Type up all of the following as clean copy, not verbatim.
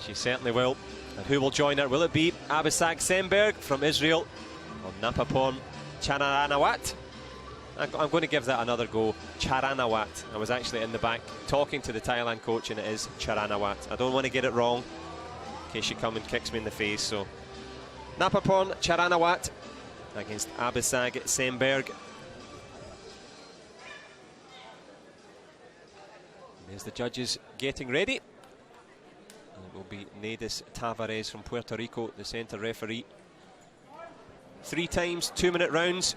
She certainly will. And who will join her? Will it be Abishag SEMBERG from Israel or Napaporn CHARANAWAT? I'm going to give that another go. CHARANAWAT. I was actually in the back talking to the Thailand coach, and it is CHARANAWAT. I don't want to get it wrong in case she comes and kicks me in the face. So Napaporn CHARANAWAT against Abishag SEMBERG. There's the judges getting ready. And it will be Napaporn Tavares from Puerto Rico, the centre referee. 3 times 2-minute rounds.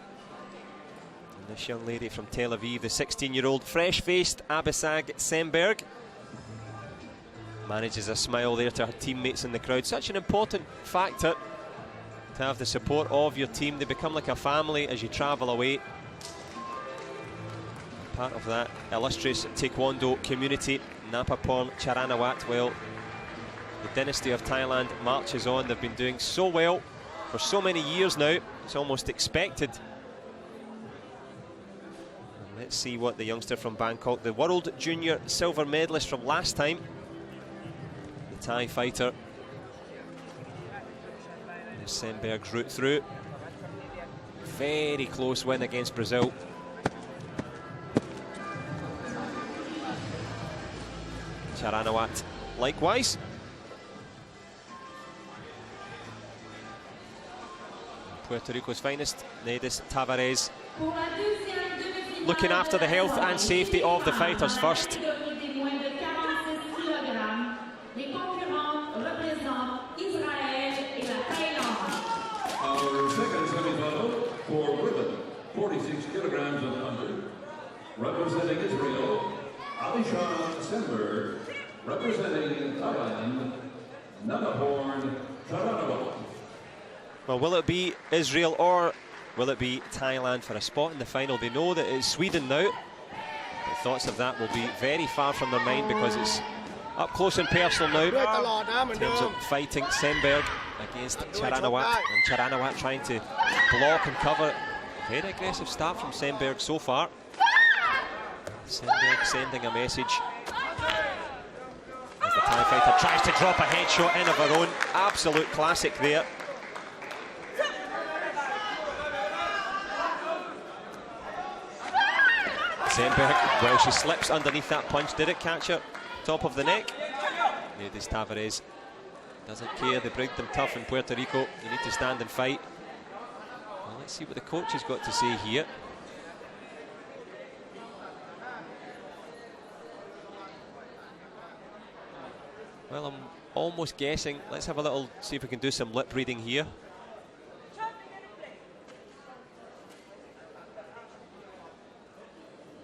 And this young lady from Tel Aviv, the 16-year-old fresh-faced Abishag SEMBERG, manages a smile there to her teammates in the crowd. Such an important factor to have the support of your team. They become like a family as you travel away. Part of that illustrious Taekwondo community, Napaporn CHARANAWAT. Well, the dynasty of Thailand marches on. They've been doing so well for so many years now, it's almost expected. And let's see what the youngster from Bangkok, the world junior silver medalist from last time, the Thai fighter, there's SEMBERG's route through. Very close win against Brazil. CHARANAWAT likewise. Puerto Rico's finest, Napaporn Tavares, looking after the health and safety of the fighters first. Our second semi-final for women, 46 kilograms and under, representing Israel, Abishag SEMBERG, representing Thailand, Napaporn CHARANAWAT. Well, will it be Israel or will it be Thailand for a spot in the final? They know that it's Sweden now. The thoughts of that will be very far from their mind because it's up close and personal now in terms of fighting SEMBERG against CHARANAWAT. And CHARANAWAT trying to block and cover. Very aggressive start from SEMBERG so far. SEMBERG sending a message as the Thai fighter tries to drop a headshot in of her own. Absolute classic there. SEMBERG, well, she slips underneath that punch. Did it catch her top of the neck? Napaporn Tavares doesn't care. They bring them tough in Puerto Rico. You need to stand and fight. Well, let's see what the coach has got to say here. Well, I'm almost guessing. Let's have a little, see if we can do some lip reading here.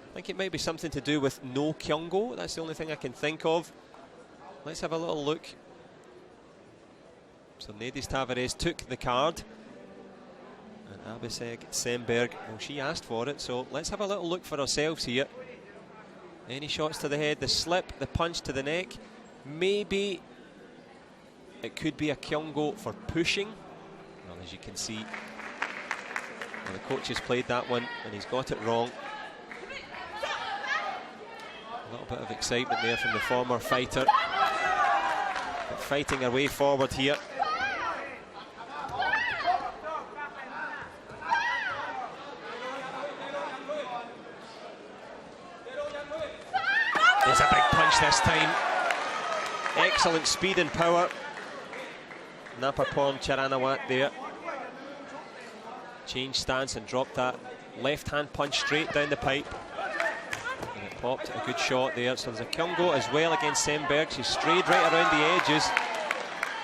I think it might be something to do with no Kyungo. That's the only thing I can think of. Let's have a little look. So Napaporn Tavares took the card. And Abishag SEMBERG, well, she asked for it. So let's have a little look for ourselves here. Any shots to the head, the slip, the punch to the neck. Maybe it could be a Kyungo for pushing. Well, as you can see, well, the coach has played that one and he's got it wrong. A little bit of excitement there from the former fighter. But fighting her way forward here. There's a big punch this time. Excellent speed and power. Napaporn CHARANAWAT there. Changed stance and dropped that left-hand punch straight down the pipe. And it popped a good shot there. So there's a Kyungo as well against SEMBERG. She's strayed right around the edges.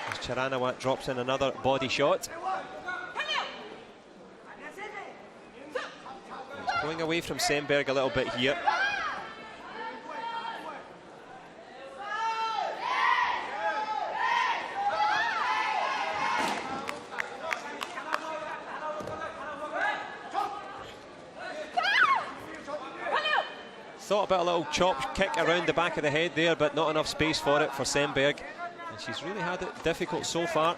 As CHARANAWAT drops in another body shot. It's going away from SEMBERG a little bit here. Thought about a little chop kick around the back of the head there, but not enough space for it for SEMBERG. And she's really had it difficult so far.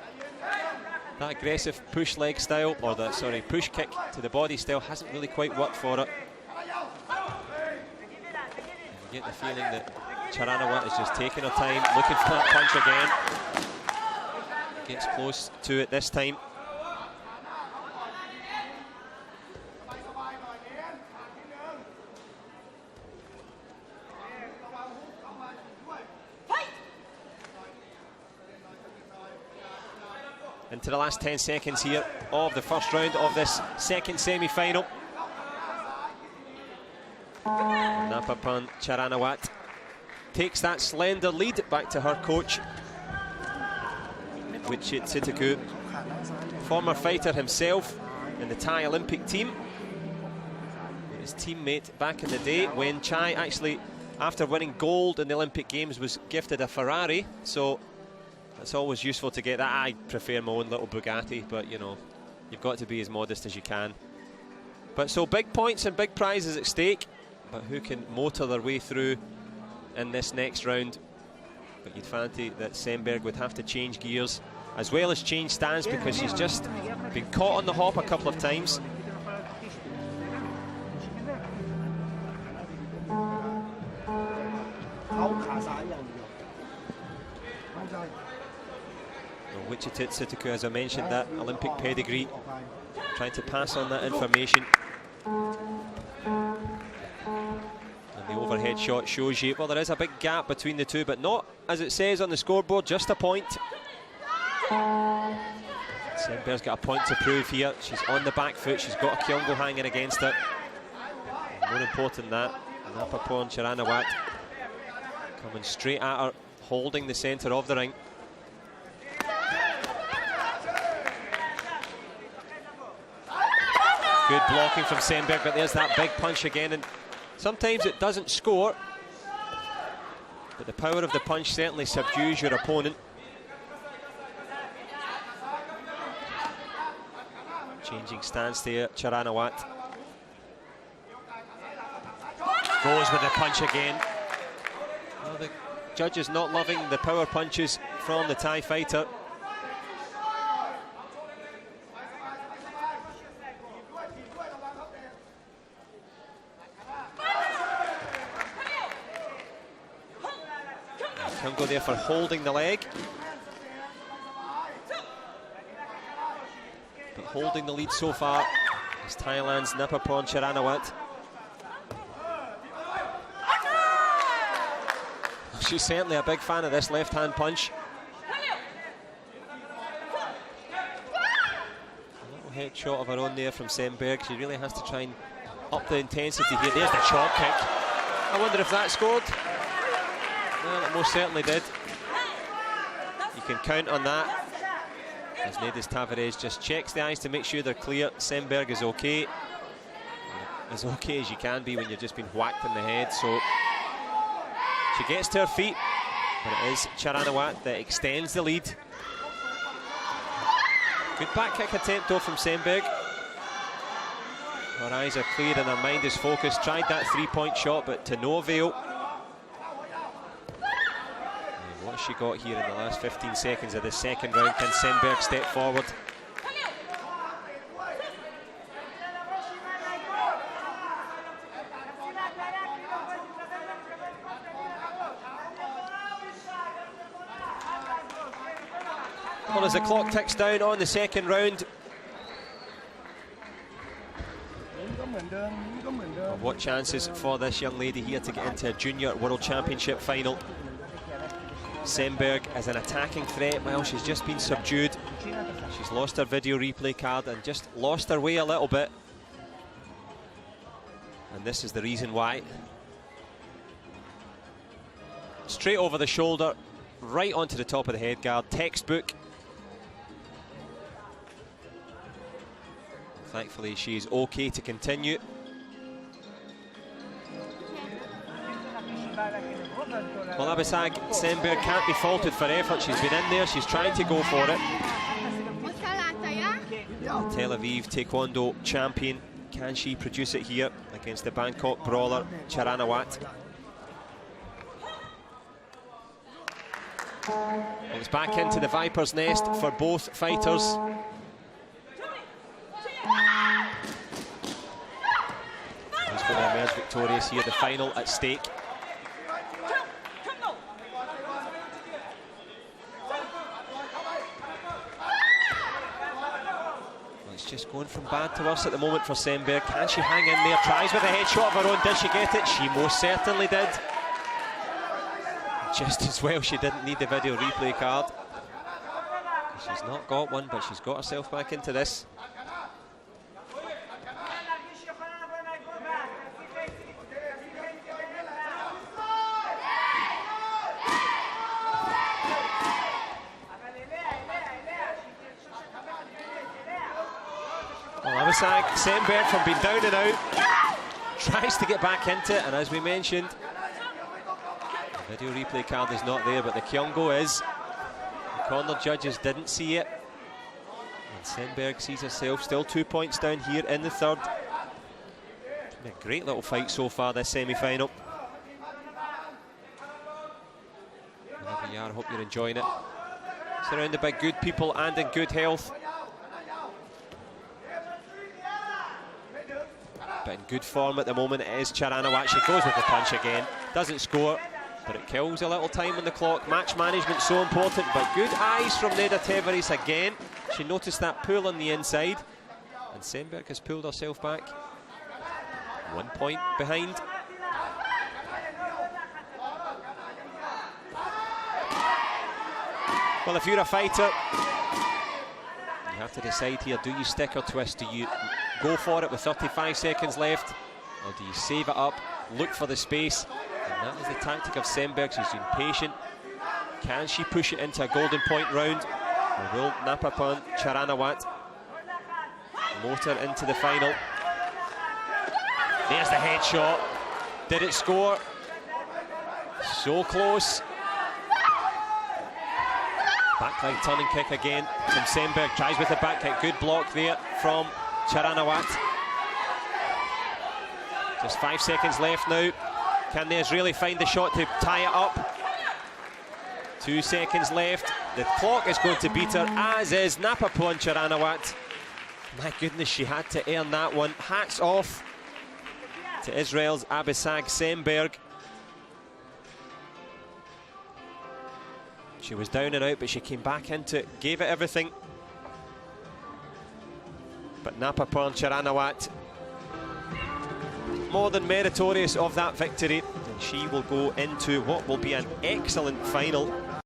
That aggressive push leg style, or the, sorry, push kick to the body style hasn't really quite worked for her. And you get the feeling that CHARANAWAT is just taking her time, looking for that punch again. gets close to it this time. Into the last 10 seconds here of the first round of this second semi-final. Napaporn CHARANAWAT takes that slender lead back to her coach, Wichit Sitaku, former fighter himself in the Thai Olympic team. His teammate back in the day when Chai actually, after winning gold in the Olympic Games, was gifted a Ferrari. So it's always useful to get that. I prefer my own little Bugatti, but you know, you've got to be as modest as you can. But so big points and big prizes at stake, but who can motor their way through in this next round? But you'd fancy that Semberg would have to change gears as well as change stance, because she's just been caught on the hop a couple of times. Wichit Sitaku, as I mentioned, that Olympic pedigree, trying to pass on that information. And the overhead shot shows you, well, there is a big gap between the two, but not as it says on the scoreboard, just a point. Semberg's got a point to prove here. She's on the back foot, she's got a Kyongo hanging against her. And more important than that, Napaporn CHARANAWAT coming straight at her, holding the centre of the ring. Good blocking from Semberg, but there's that big punch again, and sometimes it doesn't score, but the power of the punch certainly subdues your opponent. Changing stance there, CHARANAWAT. Goes with the punch again. Well, the judge is not loving the power punches from the Thai fighter. Kyongo there for holding the leg. But holding the lead so far is Thailand's Napaporn CHARANAWAT. She's certainly a big fan of this left-hand punch. A little head shot of her own there from Semberg. She really has to try and up the intensity here. There's the chop kick. I wonder if that scored. Well, it most certainly did. You can count on that, as Nedis Tavares just checks the eyes to make sure they're clear. Semberg is okay. As okay as you can be when you've just been whacked in the head. So she gets to her feet, but it is CHARANAWAT that extends the lead. Good back kick attempt though from Semberg. Her eyes are clear and her mind is focused. Tried that three-point shot, but to no avail. What has she got here in the last 15 seconds of the second round? Can Semberg step forward? Well, as the clock ticks down on the second round, what chances for this young lady here to get into a Junior World Championship final? Semberg as an attacking threat. Well, she's just been subdued. She's lost her video replay card and just lost her way a little bit. And this is the reason why. Straight over the shoulder, right onto the top of the head guard. Textbook. Thankfully, she's okay to continue. Well, Abishag SEMBERG can't be faulted for effort. She's been in there, she's trying to go for it. Tel Aviv Taekwondo champion. Can she produce it here against the Bangkok brawler, CHARANAWAT? Well, it's back into the Viper's nest for both fighters. Who's going to emerge victorious here, the final at stake. It's just going from bad to worse at the moment for Semberg. Can she hang in there? Tries with a headshot of her own. Did she get it? She most certainly did. Just as well she didn't need the video replay card. She's not got one, but she's got herself back into this. Well, Abishag SEMBERG, from being down and out, tries to get back into it, and as we mentioned, the video replay card is not there, but the Kyongo is. The corner judges didn't see it, and SEMBERG sees herself still 2 points down here in the third. It's been a great little fight so far, this semi-final. Wherever you are, I hope you're enjoying it. Surrounded by good people and in good health. But in good form at the moment it is Charanawat. She goes with the punch again, doesn't score, but it kills a little time on the clock. Match management so important, but good eyes from Neda Teveris again. She noticed that pull on the inside, and SEMBERG has pulled herself back. 1 point behind. Well, if you're a fighter, you have to decide here, do you stick or twist? Do you go for it with 35 seconds left, or do you save it up, look for the space? And that is the tactic of SEMBERG. She's been patient. Can she push it into a golden point round, or will Napaporn CHARANAWAT motor into the final? There's the headshot. Did it score? So close. Backline turning kick again from SEMBERG. Tries with the back kick. Good block there from CHARANAWAT. Just 5 seconds left now. Can the Israeli find the shot to tie it up? 2 seconds left. The clock is going to beat her, as is Napaporn CHARANAWAT. My goodness, she had to earn that one. Hats off to Israel's Abishag SEMBERG. She was down and out, but she came back into it, gave it everything. But Napaporn CHARANAWAT, more than meritorious of that victory, and she will go into what will be an excellent final.